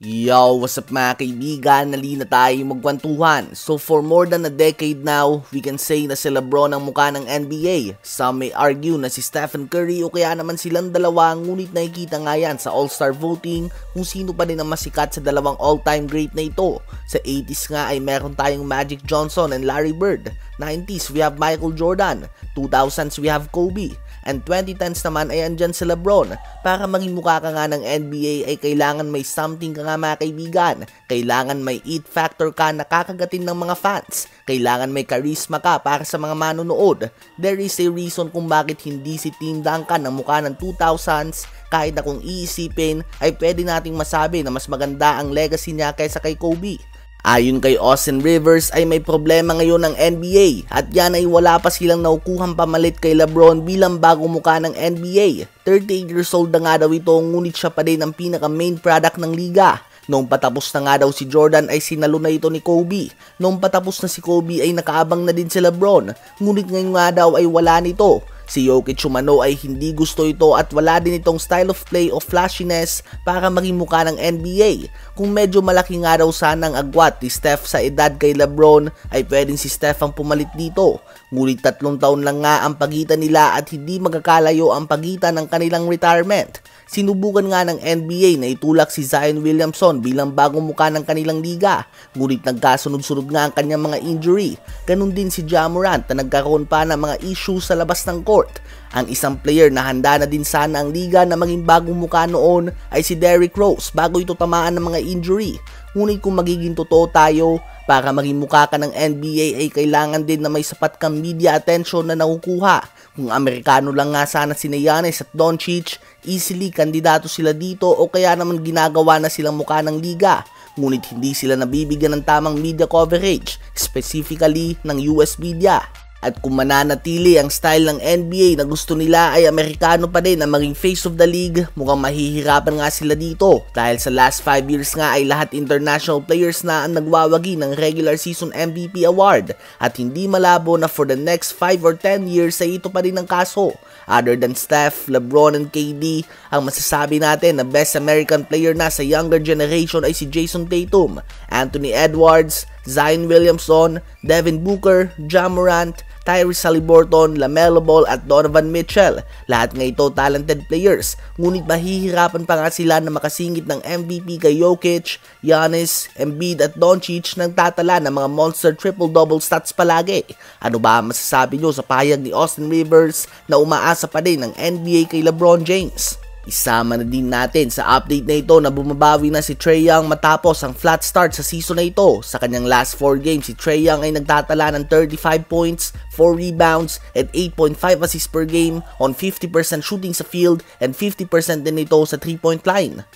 Yo, what's up mga kaibigan? Nali na tayo magkwentuhan. So for more than a decade now, we can say na si LeBron ang mukha ng NBA. Some may argue na si Stephen Curry o kaya naman silang dalawa, ngunit nakikita nga yan sa All-Star voting kung sino pa din ang masikat sa dalawang all-time great na ito. Sa 80s nga ay meron tayong Magic Johnson and Larry Bird. 90s we have Michael Jordan. 2000s we have Kobe. And 2010s naman ay andyan si LeBron. Para maging mukha ka nga ng NBA ay kailangan may something ka nga mga kaibigan. Kailangan may it factor ka na kakagatin ng mga fans. Kailangan may charisma ka para sa mga manonood. There is a reason kung bakit hindi si Tim Duncan ang mukha ng 2000s. Kahit na kung iisipin ay pwede nating masabi na mas maganda ang legacy niya kaysa kay Kobe. Ayon kay Austin Rivers ay may problema ngayon ng NBA at yan ay wala pa silang nakukuhang pamalit kay LeBron bilang bagong mukha ng NBA. 38 years old na nga daw ito, ngunit siya pa din ang pinaka main product ng liga. Noong patapos na nga daw si Jordan ay sinalo na ito ni Kobe. Noong patapos na si Kobe ay nakaabang na din si LeBron, ngunit ngayon nga daw ay wala nito. Si Jokic umano ay hindi gusto ito at wala din itong style of play o flashiness para maging mukha ng NBA. Kung medyo malaki nga daw sana ang agwat ni Steph sa edad kay LeBron ay pwedeng si Steph ang pumalit dito. Ngunit 3 taon lang nga ang pagitan nila at hindi magkakalayo ang pagitan ng kanilang retirement. Sinubukan nga ng NBA na itulak si Zion Williamson bilang bagong mukha ng kanilang liga, ngunit nagkasunod-sunod nga ang kanyang mga injury. Ganun din si Ja Morant na nagkaroon pa ng mga issues sa labas ng court. Ang isang player na handa na din sana ang liga na maging bagong mukha noon ay si Derrick Rose bago ito tamaan ng mga injury. Ngunit kung magiging totoo tayo, para maging mukha ka ng NBA ay kailangan din na may sapat kang media attention na nakukuha. Kung Amerikano lang nga sana si Giannis at Doncic, easily kandidato sila dito o kaya naman ginagawa na silang mukha ng liga. Ngunit hindi sila nabibigyan ng tamang media coverage, specifically ng US media. At kung mananatili ang style ng NBA na gusto nila ay Amerikano pa din ang maging face of the league, mukhang mahihirapan nga sila dito. Dahil sa last 5 years nga ay lahat international players na ang nagwawagi ng regular season MVP award. At hindi malabo na for the next 5 or 10 years ay ito pa rin ang kaso. Other than Steph, LeBron and KD, ang masasabi natin na best American player na sa younger generation ay si Jason Tatum, Anthony Edwards, Zion Williamson, Devin Booker, Ja Morant, Tyrese Haliburton, LaMelo Ball at Donovan Mitchell. Lahat nga ito talented players, ngunit mahihirapan pa nga sila na makasingit ng MVP kay Jokic, Giannis, Embiid at Doncic nang tatala ng mga monster triple-double stats palagi. Ano ba masasabi nyo sa pahayag ni Austin Rivers na umaasa pa din ng NBA kay LeBron James? Isama na din natin sa update na ito na bumabawi na si Trae Young matapos ang flat start sa season na ito. Sa kanyang last 4 games, si Trae Young ay nagtatala ng 35 points, 4 rebounds, and 8.5 assists per game on 50% shooting sa field and 50% din ito sa 3-point line.